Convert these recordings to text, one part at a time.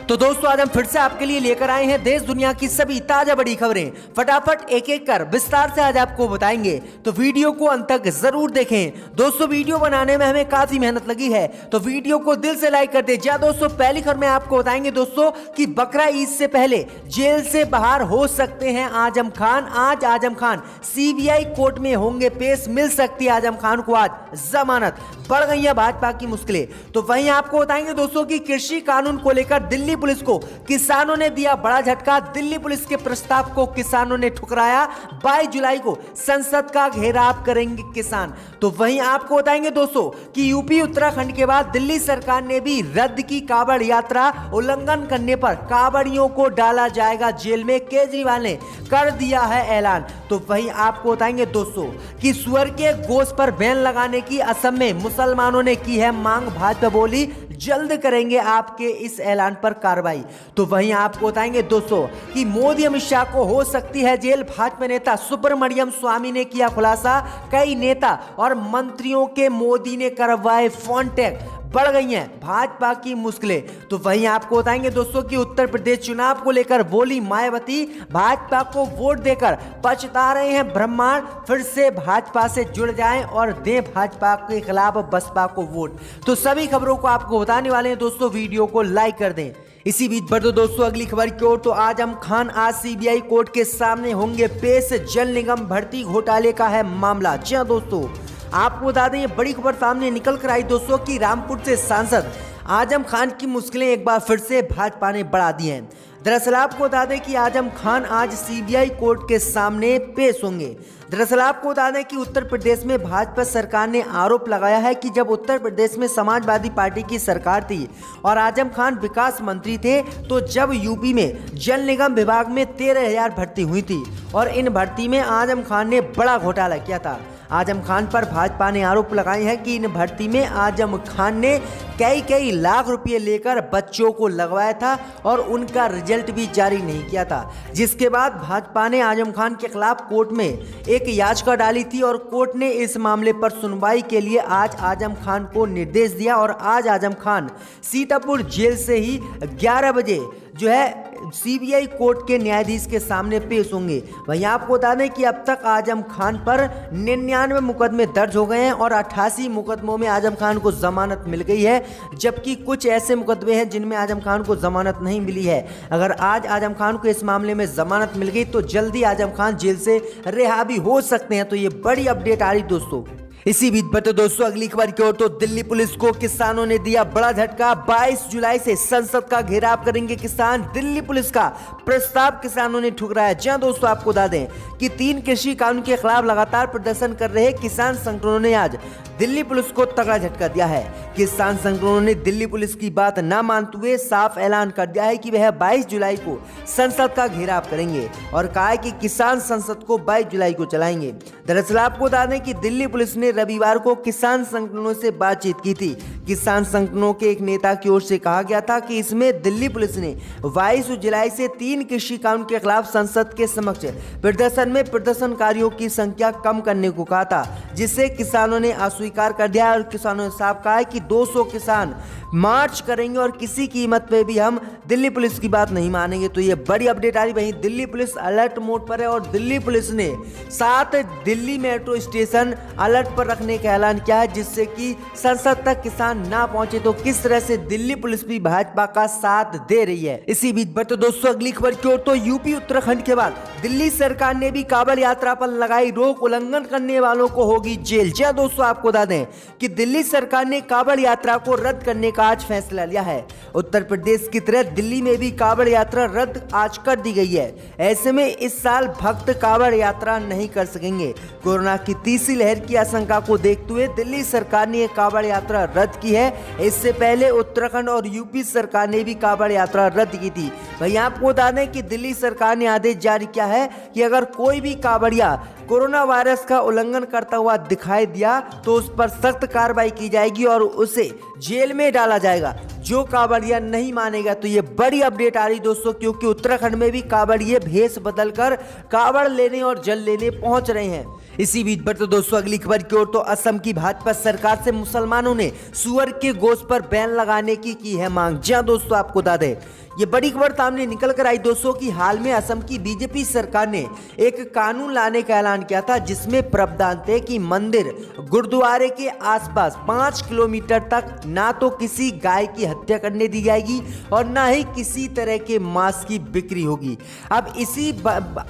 तो दोस्तों आज हम फिर से आपके लिए लेकर आए हैं देश दुनिया की सभी ताजा बड़ी खबरें। फटाफट एक एक कर विस्तार से आज आपको बताएंगे, तो वीडियो को अंत तक जरूर देखें। दोस्तों वीडियो बनाने में हमें काफी मेहनत लगी है, तो वीडियो को दिल से लाइक कर दे। जा दोस्तों पहली खबर में आपको बताएंगे दोस्तों कि बकरा ईद से पहले जेल से बाहर हो सकते हैं आजम खान। आज आजम खान सीबीआई कोर्ट में होंगे पेश, मिल सकती है आजम खान को आज जमानत। बढ़ गई है भाजपा की मुश्किलें। तो वहीं आपको बताएंगे दोस्तों कि कृषि कानून को लेकर दिल्ली पुलिस को किसानों ने दिया बड़ा झटका। दिल्ली पुलिस के प्रस्ताव को किसानों ने ठुकराया। 22 जुलाई को संसद का घेराव करेंगे किसान। तो वहीं आपको बताएंगे दोस्तों कि यूपी उत्तराखंड के बाद दिल्ली सरकार ने भी रद्द की कांवड़ यात्रा। उल्लंघन करने पर कांवड़ियों को डाला जाएगा जेल में, केजरीवाल ने कर दिया है ऐलान। तो वहीं आपको बताएंगे दोस्तों कि सुअर के गोश्त पर बैन लगाने की असम में मुसलमानों ने की है मांग। भाजपा बोली जल्द करेंगे आपके इस ऐलान पर कार्रवाई। तो वहीं आपको बताएंगे दोस्तों कि मोदी अमित शाह को हो सकती है जेल। भाजपा नेता सुब्रमण्यम स्वामी ने किया खुलासा। कई नेता और मंत्रियों के मोदी ने करवाए फोन टैग। बढ़ गई हैं भाजपा की मुश्किलें। तो वहीं आपको बताएंगे दोस्तों कि उत्तर प्रदेश चुनाव को लेकर बोली मायावती, भाजपा को वोट देकर पछता रहे हैं ब्रह्मांड। फिर से भाजपा से जुड़ जाएं और दें भाजपा के खिलाफ बसपा को वोट। तो सभी खबरों को आपको बताने वाले हैं दोस्तों, वीडियो को लाइक कर दें। इसी बीच बढ़ दोस्तों अगली खबर की ओर। तो आजम खान आज सीबीआई कोर्ट के सामने होंगे पेश। जल निगम भर्ती घोटाले का है मामला। जी हां दोस्तों, आपको बता दें ये बड़ी खबर सामने निकल कर आई दोस्तों कि रामपुर से सांसद आजम खान की मुश्किलें एक बार फिर से भाजपा ने बढ़ा दी हैं। दरअसल आपको बता दें कि आजम खान आज सीबीआई कोर्ट के सामने पेश होंगे। दरअसल आपको बता दें कि उत्तर प्रदेश में भाजपा सरकार ने आरोप लगाया है कि जब उत्तर प्रदेश में समाजवादी पार्टी की सरकार थी और आजम खान विकास मंत्री थे, तो जब यूपी में जल निगम विभाग में 13,000 भर्ती हुई थी और इन भर्ती में आजम खान ने बड़ा घोटाला किया था। आजम खान पर भाजपा ने आरोप लगाए हैं कि इन भर्ती में आजम खान ने कई लाख रुपए लेकर बच्चों को लगवाया था और उनका रिजल्ट भी जारी नहीं किया था। जिसके बाद भाजपा ने आजम खान के खिलाफ कोर्ट में एक याचिका डाली थी और कोर्ट ने इस मामले पर सुनवाई के लिए आज आजम खान को निर्देश दिया और आज आजम खान सीतापुर जेल से ही 11 बजे जो है सीबीआई कोर्ट के न्यायाधीश के सामने पेश होंगे। वहीं आपको बता दें कि अब तक आजम खान पर 99 मुकदमे दर्ज हो गए हैं और 88 मुकदमों में आजम खान को जमानत मिल गई है, जबकि कुछ ऐसे मुकदमे हैं जिनमें आजम खान को जमानत नहीं मिली है। अगर आज आजम खान को इस मामले में जमानत मिल गई तो जल्दी आजम खान जेल से रिहा भी हो सकते हैं। तो ये बड़ी अपडेट आ रही दोस्तों। इसी बीच बता दोस्तों अगली खबर की ओर। तो दिल्ली पुलिस को किसानों ने दिया बड़ा झटका। 22 जुलाई से संसद का घेराव करेंगे किसान। दिल्ली पुलिस का प्रस्ताव किसानों ने ठुकराया। जहां दोस्तों आपको बता दें कि 3 कृषि कानून के खिलाफ लगातार प्रदर्शन कर रहे किसान संगठनों ने आज दिल्ली पुलिस को तगड़ा झटका दिया है। किसान संगठनों ने दिल्ली पुलिस की बात न मानते हुए साफ ऐलान कर दिया है कि वह 22 जुलाई को संसद का घेराव करेंगे और कहा है कि किसान संसद को 22 जुलाई को चलाएंगे। दरअसल आपको बता दें कि दिल्ली पुलिस ने रविवार को किसान संगठनों से बातचीत की थी। किसान संगठनों के एक नेता की ओर से कहा गया था कि इसमें दिल्ली पुलिस ने 22 जुलाई से 3 कृषि कानून के खिलाफ संसद के समक्ष प्रदर्शन में प्रदर्शनकारियों की संख्या कम करने को कहा था, जिससे किसानों ने अस्वीकार कर दिया और किसानों ने साफ कहा है कि 200 किसान मार्च करेंगे और किसी कीमत पे भी हम दिल्ली पुलिस की बात नहीं मानेंगे। तो ये बड़ी अपडेट आ रही। वहीं दिल्ली पुलिस अलर्ट मोड पर है और दिल्ली पुलिस ने 7 दिल्ली मेट्रो स्टेशन अलर्ट पर रखने का ऐलान किया है, जिससे कि संसद तक किसान ना पहुंचे। तो किस तरह से दिल्ली पुलिस भी भाजपा का साथ दे रही है। इसी बीच बढ़ते दोस्तों अगली खबर की ओर। तो यूपी उत्तराखंड के बाद दिल्ली सरकार ने भी कांवड़ यात्रा पर लगाई रोक। उल्लंघन करने वालों को होगी जेल। जी दोस्तों आपको बता दें कि दिल्ली सरकार ने कांवड़ यात्रा को रद्द करने का आज फैसला लिया है। उत्तर प्रदेश की तरह दिल्ली में भी कांवड़ यात्रा रद्द आज कर दी गई है। ऐसे में इस साल भक्त कांवड़ यात्रा नहीं कर सकेंगे। कोरोना की तीसरी लहर की आशंका को देखते हुए दिल्ली सरकार ने कांवड़ यात्रा रद्द की है। इससे पहले उत्तराखंड और यूपी सरकार ने भी कांवड़ यात्रा रद्द की थी। वहीं आपको बता दें कि दिल्ली सरकार ने आदेश जारी किया है कि अगर कोई भी कांवड़िया कोरोना वायरस का उल्लंघन करता हुआ दिखाई दिया तो उस पर सख्त कार्रवाई की जाएगी और उसे जेल में डाला जाएगा। जो कांवड़िया नहीं मानेगा। तो ये बड़ी अपडेट आ रही दोस्तों, क्योंकि उत्तराखंड में भी कांवड़िए भेष बदलकर कांवड़ लेने और जल लेने पहुंच रहे हैं। इसी बीच बढ़ते दोस्तों अगली खबर की ओर। तो असम की भाजपा सरकार से मुसलमानों ने सुअर के गोश्त पर बैन लगाने की है मांग। जी हां दोस्तों आपको बता दें ये बड़ी खबर सामने निकल कर आई दोस्तों कि हाल में असम की बीजेपी सरकार ने एक कानून लाने का ऐलान किया था, जिसमें प्रावधान थे कि मंदिर गुरुद्वारे के आसपास 5 किलोमीटर तक ना तो किसी गाय की हत्या करने दी जाएगी और ना ही किसी तरह के मांस की बिक्री होगी। अब इसी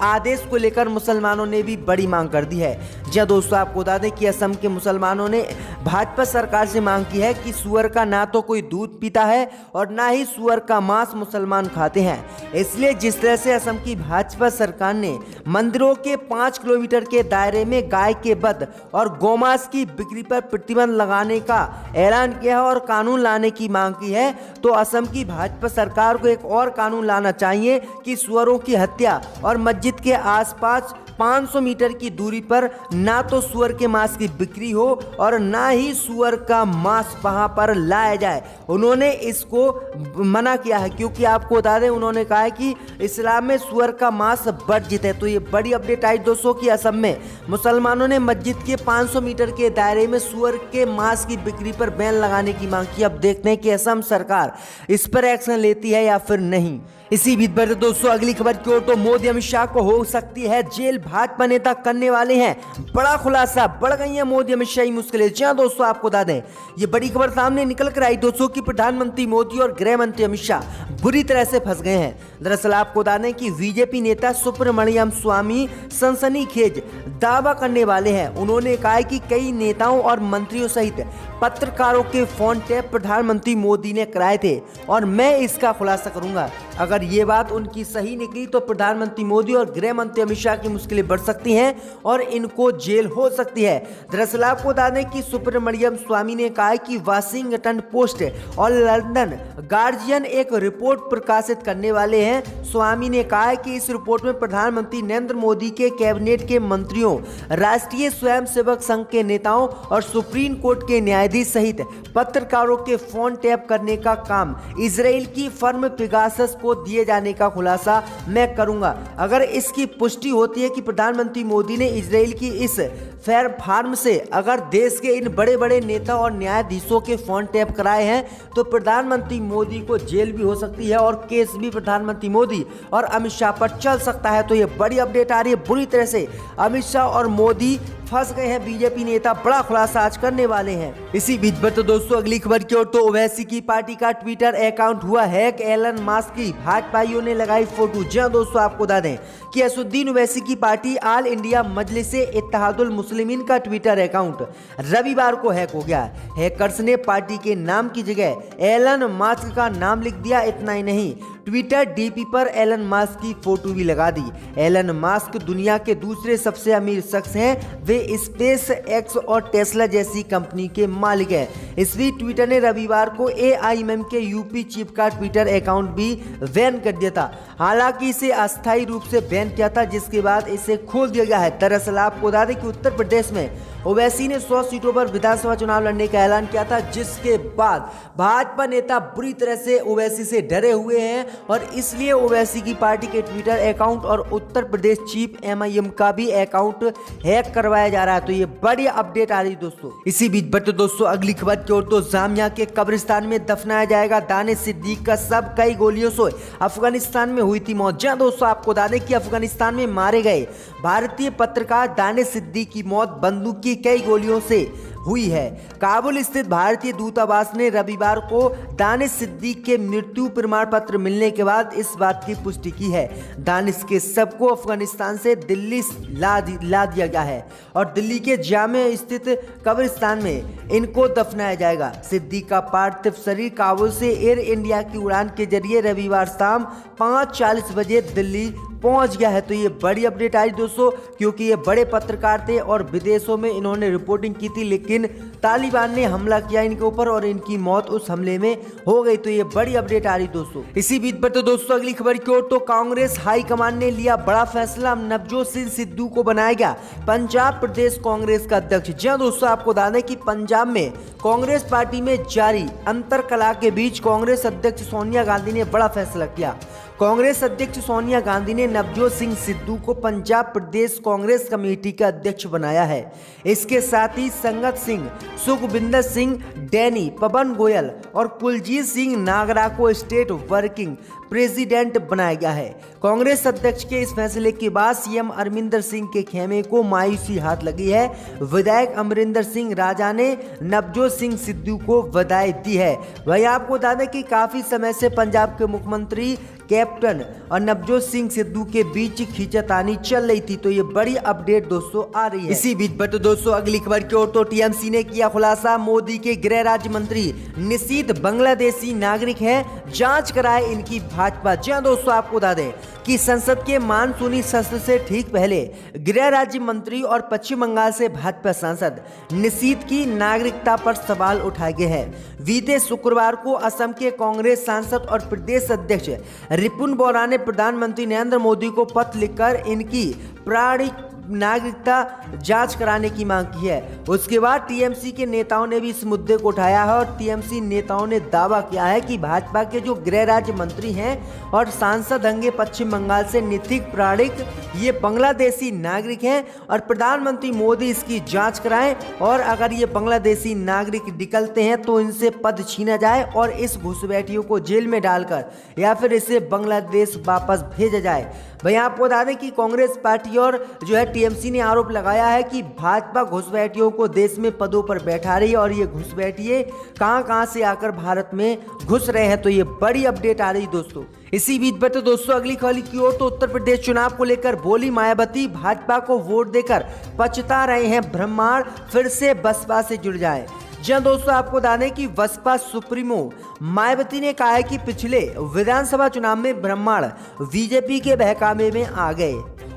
आदेश को लेकर मुसलमानों ने भी बड़ी मांग कर दी है। जी दोस्तों, आपको बता दें कि असम के मुसलमानों ने भाजपा सरकार से मांग की है कि सुअर का ना तो कोई दूध पीता है और ना ही सुअर का मांस मुसलमान खाते हैं। इसलिए जिस तरह से असम की भाजपा सरकार ने मंदिरों के 5 किलोमीटर के दायरे में गाय के वध और गौमांस की बिक्री पर प्रतिबंध लगाने का ऐलान किया है और कानून लाने की मांग की है, तो असम की भाजपा सरकार को एक और कानून लाना चाहिए कि सुअरों की हत्या और मस्जिद के आसपास 500 मीटर की दूरी पर ना तो सुअर के मांस की बिक्री हो और ना ही सुअर का मांस वहां पर लाया जाए। उन्होंने इसको मना किया है, क्योंकि आपको बता दें उन्होंने कहा है कि इस्लाम में सुअर का मांस वर्जित है। तो ये बड़ी अपडेट आई दोस्तों कि असम में मुसलमानों ने मस्जिद के 500 मीटर के दायरे में सुअर के मांस की बिक्री पर बैन लगाने की मांग की। अब देखते हैं कि असम सरकार इस पर एक्शन लेती है या फिर नहीं। इसी बीच बढ़ते दोस्तों अगली खबर की ओर, तो मोदी अमित शाह को हो सकती है जेल, भाजपा नेता करने वाले हैं बड़ा खुलासा, बढ़ गई है मोदी अमित शाह की मुश्किलें। जी दोस्तों, आपको बता दें ये बड़ी खबर सामने निकल कर आई दोस्तों कि प्रधानमंत्री मोदी और गृह मंत्री अमित शाह बुरी तरह से फंस गए हैं। दरअसल आपको बता दें कि बीजेपी नेता सुब्रमण्यम स्वामी सनसनीखेज दावा करने वाले हैं। उन्होंने कहा कि कई नेताओं और मंत्रियों सहित पत्रकारों के फोन टैप प्रधानमंत्री मोदी ने कराए थे और मैं इसका खुलासा करूंगा। अगर ये बात उनकी सही निकली तो प्रधानमंत्री मोदी और गृह मंत्री अमित शाह की मुश्किलें बढ़ सकती हैं और इनको जेल हो सकती है। दरअसल आपको बता दें कि सुब्रमण्यम स्वामी ने कहा कि वाशिंगटन पोस्ट और लंदन गार्जियन एक रिपोर्ट प्रकाशित करने वाले हैं। स्वामी ने कहा कि इस रिपोर्ट में प्रधानमंत्री नरेंद्र मोदी के कैबिनेट के मंत्रियों, राष्ट्रीय स्वयंसेवक संघ के नेताओं और सुप्रीम कोर्ट के न्यायाधीश सहित पत्रकारों के फोन टैप करने का काम इजराइल की फर्म पेगासस को दिए जाने का खुलासा मैं करूंगा। अगर इसकी पुष्टि होती है कि प्रधानमंत्री मोदी ने इजराइल की इस फेयर फार्म से अगर देश के इन बड़े बड़े नेता और न्यायाधीशों के फोन टैप कराए हैं तो प्रधानमंत्री मोदी को जेल भी हो सकती है और केस भी प्रधानमंत्री मोदी और अमित शाह पर चल सकता है। तो ये बड़ी अपडेट आ रही है, बुरी तरह से अमित शाह और मोदी फंस गए हैं। बीजेपी नेता बड़ा खुलासा आज करने वाले हैं। इसी बीच पर तो दोस्तों अगली खबर की ओर, तो ओवैसी की पार्टी का ट्विटर अकाउंट हुआ हैक, एलन मस्क की भाजपाइयों ने लगाई फोटो। जी दोस्तों, आपको बता दें कि असदुद्दीन ओवैसी की party All India Majlis-e Ittehadul Muslimeen का ट्विटर अकाउंट रविवार को हैक हो गया। हैकर्स ने पार्टी के नाम की जगह एलन मस्क का नाम लिख दिया। इतना ही नहीं, ट्विटर डीपी पर एलन मस्क की फोटो भी लगा दी। एलन मस्क दुनिया के दूसरे सबसे अमीर शख्स हैं। वे स्पेस एक्स और टेस्ला जैसी कंपनी के मालिक हैं। इस बीच ट्विटर ने रविवार को एआईएमएम के यूपी चीफ का ट्विटर अकाउंट भी बैन कर दिया था। हालांकि इसे अस्थायी रूप से बैन किया था, जिसके बाद इसे खोल दिया गया है। दरअसल आपको बता दें कि उत्तर प्रदेश में ओवैसी ने 100 सीटों पर विधानसभा चुनाव लड़ने का ऐलान किया था, जिसके बाद भाजपा नेता बुरी तरह से ओवैसी से डरे हुए हैं और इसलिए ओवैसी की पार्टी के ट्विटर अकाउंट और उत्तर प्रदेश चीफ एमआईएम का भी अकाउंट हैक करवाया जा रहा है। तो ये बड़ी अपडेट आ रही है दोस्तों। इसी बीच बट दोस्तों अगली खबर की ओर, तो जामिया के कब्रिस्तान में दफनाया जाएगा दानिश सिद्दीकी का शव। कई गोलियों से अफगानिस्तान में हुई थी मौत। जहां दोस्तों आपको बता दें कि अफगानिस्तान में मारे गए भारतीय पत्रकार दानिश सिद्दीकी की मौत बंदूक की कई गोलियों से हुई है। काबुल स्थित भारतीय दूतावास ने रविवार को दानिश सिद्दीकी के मृत्यु प्रमाण पत्र मिलने के बाद इस बात की पुष्टि की है। दानिश के शव को अफगानिस्तान से दिल्ली ला दिया गया है और दिल्ली के जामिया स्थित कब्रिस्तान में इनको दफनाया जाएगा। सिद्दीकी का पार्थिव शरीर काबुल से एयर इंडिया की उड़ान के जरिए रविवार शाम 5:40 बजे दिल्ली पहुंच गया है। तो ये बड़ी अपडेट आई दोस्तों, क्योंकि ये बड़े पत्रकार थे और विदेशों में इन्होंने रिपोर्टिंग की थी, लेकिन तालिबान ने हमला किया इनके ऊपर और इनकी मौत उस हमले में हो गई। तो ये बड़ी अपडेट आ रही दोस्तों। इसी बीच पर तो दोस्तों अगली खबर की ओर, तो कांग्रेस हाईकमान ने लिया बड़ा फैसला, नवजोत सिंह सिद्धू को बनाया गया पंजाब प्रदेश कांग्रेस का अध्यक्ष। जी दोस्तों, आपको बता दें कि पंजाब में कांग्रेस पार्टी में जारी अंतरकलह के बीच कांग्रेस अध्यक्ष सोनिया गांधी ने बड़ा फैसला किया। कांग्रेस अध्यक्ष सोनिया गांधी ने नवजोत सिंह सिद्धू को पंजाब प्रदेश कांग्रेस कमेटी का अध्यक्ष बनाया है। इसके साथ ही संगत सिंह, सुखविंदर सिंह डैनी, पवन गोयल और कुलजीत सिंह नागरा को स्टेट वर्किंग प्रेसिडेंट बनाया गया है। कांग्रेस अध्यक्ष के इस फैसले के बाद सीएम अमरिंदर सिंह के खेमे को मायूसी हाथ लगी है। विधायक अमरिंदर सिंह राजा ने नवजोत सिंह सिद्धू को बधाई दी है। वही आपको बता दें कि काफी समय से पंजाब के मुख्यमंत्री कैप्टन और नवजोत सिंह सिद्धू के बीच खींचातानी चल रही थी, तो ये बड़ी अपडेट दोस्तों आ रही है। इसी बीच पर तो दोस्तों अगली खबर की ओर तो टीएमसी ने किया खुलासा, मोदी के गृह राज्य मंत्री निशीथ बांग्लादेशी नागरिक है, जांच कराए इनकी भाजपा। जी हां दोस्तों, आपको बता दें कि संसद के मानसूनी सत्र से ठीक पहले गृह राज्य मंत्री और पश्चिम बंगाल से भाजपा सांसद निशीथ की नागरिकता पर सवाल उठाए गए हैं। बीते शुक्रवार को असम के कांग्रेस सांसद और प्रदेश अध्यक्ष रिपुन बोरा ने प्रधानमंत्री नरेंद्र मोदी को पत्र लिखकर इनकी प्रामाणिक नागरिकता जांच कराने की मांग की है। उसके बाद टीएमसी के नेताओं ने भी इस मुद्दे को उठाया है और टीएमसी नेताओं ने दावा किया है कि भाजपा के जो गृह राज्य मंत्री हैं और सांसद होंगे पश्चिम बंगाल से निशीथ प्रामाणिक, ये बांग्लादेशी नागरिक हैं और प्रधानमंत्री मोदी इसकी जांच कराएं और अगर ये बांग्लादेशी नागरिक निकलते हैं तो इनसे पद छीना जाए और इस घुसपैठियों को जेल में डालकर या फिर इसे बांग्लादेश वापस भेजा जाए। भाई आपको बता दें कि कांग्रेस पार्टी और जो है टीएमसी ने आरोप लगाया है कि भाजपा घुसपैठियों को देश में पदों पर बैठा रही है और ये घुसपैठिए कहां से आकर भारत में घुस रहे हैं। तो ये बड़ी अपडेट आ रही दोस्तों। इसी बीच पर तो दोस्तों अगली खबर की ओर तो उत्तर प्रदेश चुनाव को लेकर बोली मायावती, भाजपा को वोट देकर पछता रहे हैं ब्रह्मांड, फिर से बसपा से जुड़ जाए। जी हां दोस्तों, आपको बता दें कि बसपा सुप्रीमो मायावती ने कहा है कि पिछले विधानसभा चुनाव में ब्रह्मांड बीजेपी के बहकावे में आ गए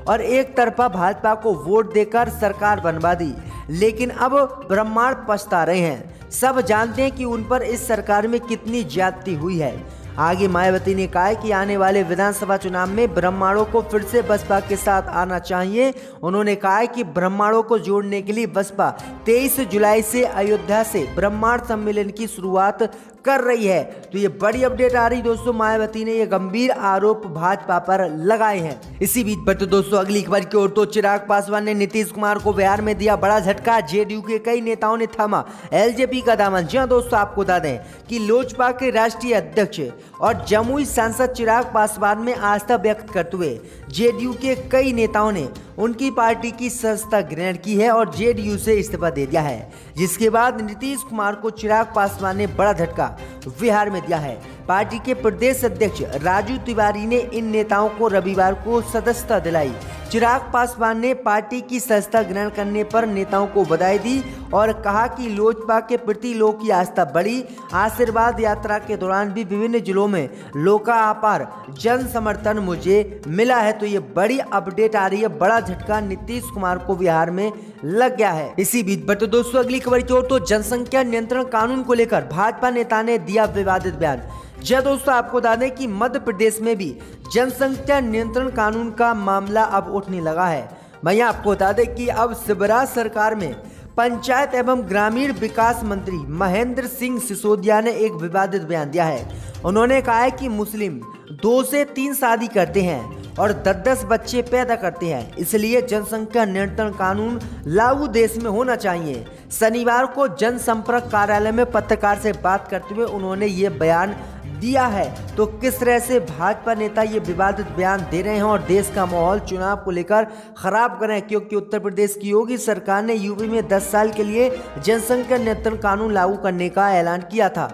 और एक तरफा भाजपा को वोट देकर सरकार बनवा दी, लेकिन अब ब्रह्मांड पछता रहे हैं। सब जानते हैं कि उन पर इस सरकार में कितनी ज्यादती हुई है। आगे मायावती ने कहा कि आने वाले विधानसभा चुनाव में ब्रह्मांडों को फिर से बसपा के साथ आना चाहिए। उन्होंने कहा कि ब्रह्मांडों को जोड़ने के लिए बसपा 23 जुलाई से अयोध्या से ब्रह्मांड सम्मेलन की शुरुआत कर रही है। तो ये बड़ी अपडेट आ रही दोस्तों, मायावती ने ये गंभीर आरोप भाजपा पर लगाए हैं। इसी बीच पर तो दोस्तों अगली खबर की ओर तो चिराग पासवान ने नीतीश कुमार को बिहार में दिया बड़ा झटका, जेडीयू के कई नेताओं ने थामा एलजेपी का दामन। जी हां दोस्तों, आपको बता दें कि लोजपा के राष्ट्रीय अध्यक्ष और जमुई सांसद चिराग पासवान में आस्था व्यक्त करते हुए जेडीयू के कई नेताओं ने उनकी पार्टी की सदस्यता ग्रहण की है और जेडीयू से इस्तीफा दे दिया है, जिसके बाद नीतीश कुमार को चिराग पासवान ने बड़ा झटका बिहार में दिया है। पार्टी के प्रदेश अध्यक्ष राजू तिवारी ने इन नेताओं को रविवार को सदस्यता दिलाई। चिराग पासवान ने पार्टी की सदस्यता ग्रहण करने पर नेताओं को बधाई दी और कहा कि लोजपा के प्रति लोगों की आस्था बढ़ी। आशीर्वाद यात्रा के दौरान भी विभिन्न जिलों में लोगों का अपार जन समर्थन मुझे मिला है। तो ये बड़ी अपडेट आ रही है, बड़ा झटका नीतीश कुमार को बिहार में लग गया है। इसी बीच पर तो दोस्तों अगली खबर की ओर तो जनसंख्या नियंत्रण कानून को लेकर भाजपा नेता ने दिया विवादित बयान। जी दोस्तों, आपको बता दें कि मध्य प्रदेश में भी जनसंख्या नियंत्रण कानून का मामला अब उठने लगा है। मैं आपको बता दें कि अब शिवराज सरकार में पंचायत एवं ग्रामीण विकास मंत्री महेंद्र सिंह सिसोदिया ने एक विवादित बयान दिया है। उन्होंने कहा है कि मुस्लिम 2 से 3 शादी करते हैं और 10-10 बच्चे पैदा करते हैं, इसलिए जनसंख्या नियंत्रण कानून लागू देश में होना चाहिए। शनिवार को जनसंपर्क कार्यालय में पत्रकार से बात करते हुए उन्होंने ये बयान दिया है। तो किस तरह से भाजपा नेता ये विवादित बयान दे रहे हैं और देश का माहौल चुनाव को लेकर खराब कर रहे हैं, क्योंकि उत्तर प्रदेश की योगी सरकार ने यूपी में 10 साल के लिए जनसंख्या नियंत्रण कानून लागू करने का ऐलान किया था।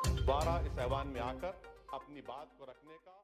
द्वारा इस ऐवान में आकर अपनी बात को रखने का